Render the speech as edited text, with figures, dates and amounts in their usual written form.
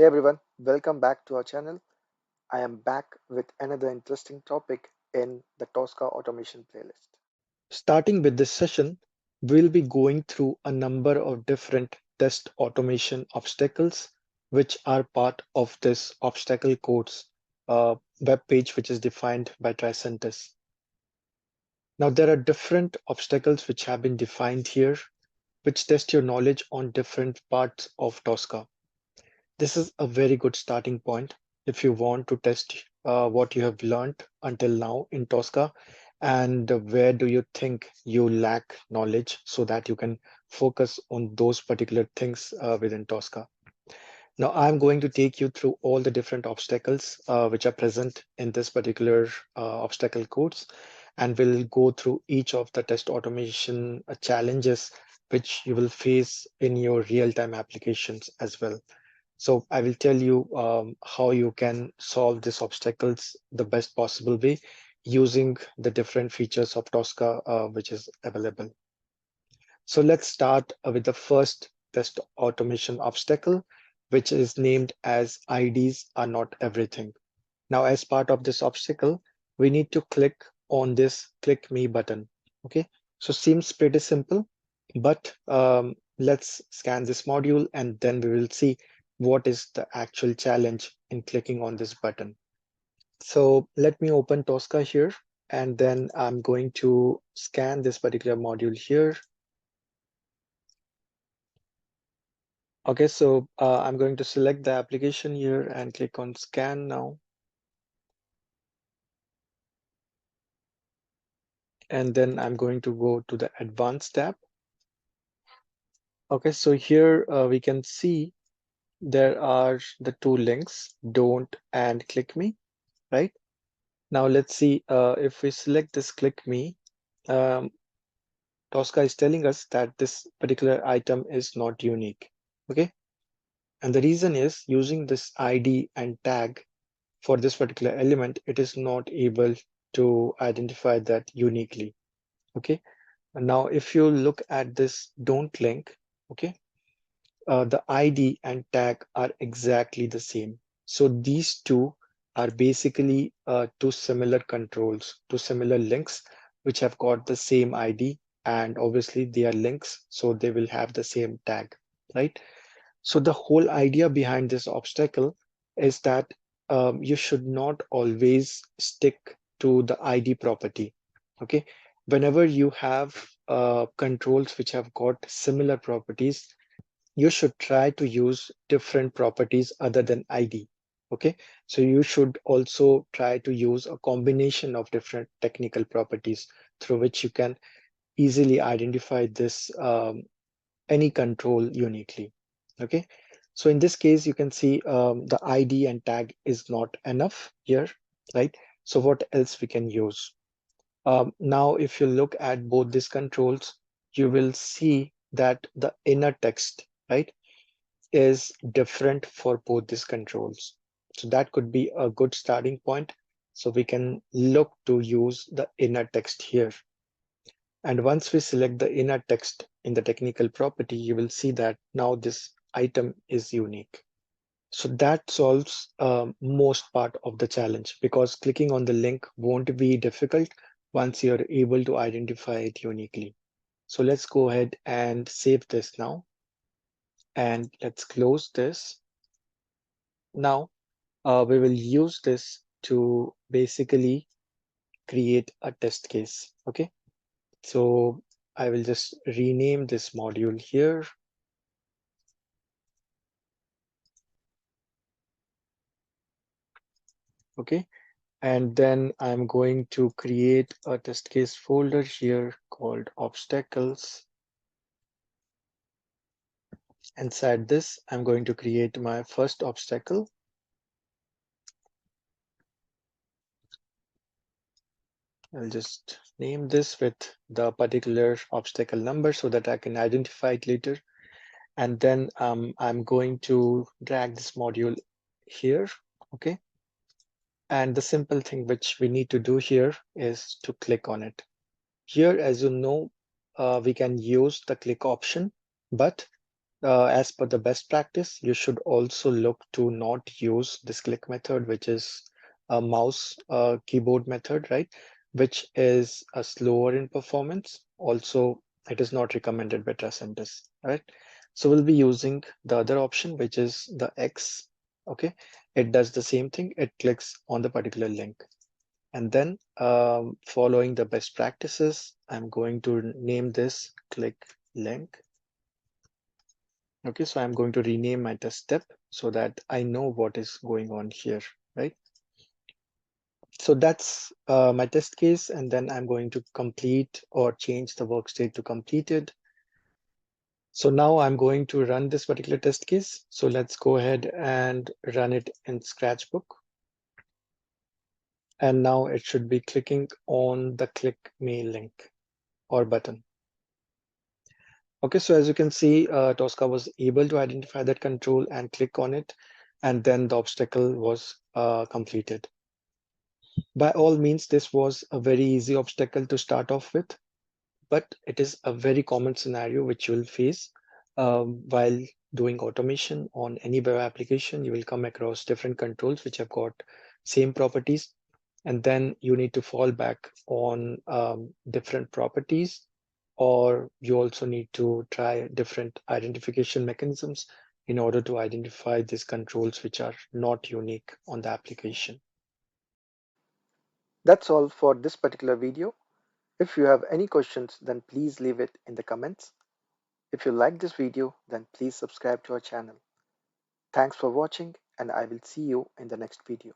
Hey everyone, welcome back to our channel. I am back with another interesting topic in the Tosca automation playlist. Starting with this session, we'll be going through a number of different test automation obstacles, which are part of this obstacle codes web page, which is defined by Tricentis. Now, there are different obstacles which have been defined here, which test your knowledge on different parts of Tosca. This is a very good starting point if you want to test what you have learned until now in Tosca and where do you think you lack knowledge so that you can focus on those particular things within Tosca. Now, I'm going to take you through all the different obstacles which are present in this particular obstacle codes, and we'll go through each of the test automation challenges which you will face in your real-time applications as well. So I will tell you how you can solve these obstacles the best possible way using the different features of Tosca which is available. So let's start with the first test automation obstacle, which is named as IDs are not everything. Now, as part of this obstacle, we need to click on this click me button. Okay, so seems pretty simple, but let's scan this module and then we will see what is the actual challenge in clicking on this button. So let me open Tosca here, and then I'm going to scan this particular module here. Okay, so I'm going to select the application here and click on scan now. And then I'm going to go to the advanced tab. Okay, so here we can see there are the two links, don't and click me, right? Now let's see if we select this click me, um, Tosca is telling us that this particular item is not unique. Okay, and the reason is using this ID and tag for this particular element, it is not able to identify that uniquely. Okay, and now if you look at this don't link, okay, the ID and tag are exactly the same. So these two are basically two similar controls, two similar links, which have got the same ID, and obviously they are links, so they will have the same tag, right? So the whole idea behind this obstacle is that you should not always stick to the ID property. Okay, whenever you have controls which have got similar properties, you should try to use different properties other than ID. Okay, so you should also try to use a combination of different technical properties through which you can easily identify this any control uniquely. Okay, so in this case, you can see the ID and tag is not enough here, right? So what else we can use? Now, if you look at both these controls, you will see that the inner text, right, is different for both these controls. So that could be a good starting point. So we can look to use the inner text here. And once we select the inner text in the technical property, you will see that now this item is unique. So that solves most part of the challenge because clicking on the link won't be difficult once you're able to identify it uniquely. So let's go ahead and save this now. And let's close this. Now, we will use this to basically create a test case. Okay, so I will just rename this module here. Okay, and then I'm going to create a test case folder here called obstacles. Inside this, I'm going to create my first obstacle. I'll just name this with the particular obstacle number so that I can identify it later. And then I'm going to drag this module here, okay? And the simple thing which we need to do here is to click on it. Here, as you know, we can use the click option, but as per the best practice, you should also look to not use this click method, which is a mouse keyboard method, right? Which is slower in performance. Also, it is not recommended by Tracentis, right? So we'll be using the other option, which is the X. Okay, it does the same thing. It clicks on the particular link. And then following the best practices, I'm going to name this click link. Okay, so I'm going to rename my test step so that I know what is going on here, right? So that's my test case, and then I'm going to complete or change the work state to completed. So now I'm going to run this particular test case. So let's go ahead and run it in Scratchbook. And now it should be clicking on the click me link or button. Okay, so as you can see, Tosca was able to identify that control and click on it, and then the obstacle was completed. By all means, this was a very easy obstacle to start off with, but it is a very common scenario which you will face while doing automation on any web application. You will come across different controls which have got same properties, and then you need to fall back on different properties, or you also need to try different identification mechanisms in order to identify these controls which are not unique on the application. That's all for this particular video. If you have any questions, then please leave it in the comments. If you like this video, then please subscribe to our channel. Thanks for watching, and I will see you in the next video.